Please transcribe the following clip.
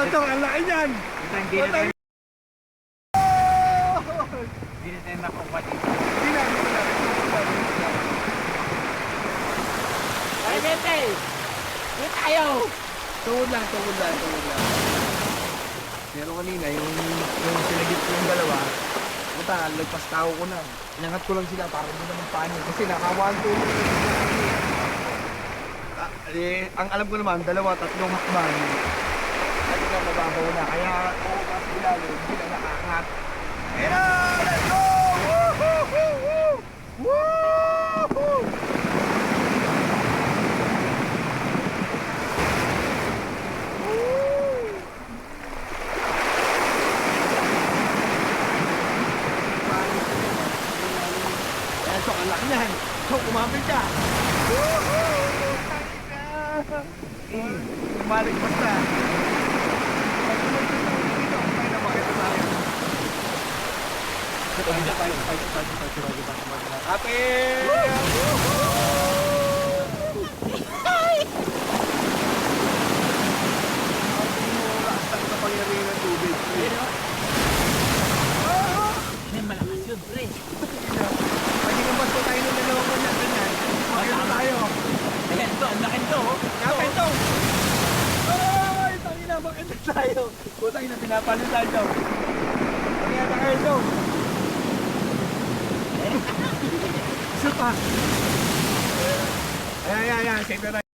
Ito, Chong, ang laki niyan. Hindi na tayo. Hindi na tayo nakuha dito. Hindi na. Ay, gente! Hindi tayo! Tungod lang. Pero kanina, yung sinagit ko yung dalawa, puta, lagpas tao ko na. Inangat ko lang sila para hindi naman paano. Kasi nakawanto. Ang alam ko naman, 2-3 hakbang. Ay, na mababaw na. Kaya, ako kasi ilalim, hindi na nakaangat. Ayan na! Let's go! Woo-hoo-hoo-hoo! Woo-hoo! Ayan, Chok, ang laki niyan. Chok, kumapit ka. Woo-hoo! Kumalik basta. Ate! Ang kapangyarihan ng tubig. May malakas yun, pre. Pwede kang basto tayo ng dalawa ko na ganyan. Bakit na tayo? Ayan to, ang laki to. Kapit to! Ay! Tangina, bakit na tayo? Putang ina, pinapalo tayo. Tangina na kayo to. Isa pa. Ayan, save na tayo.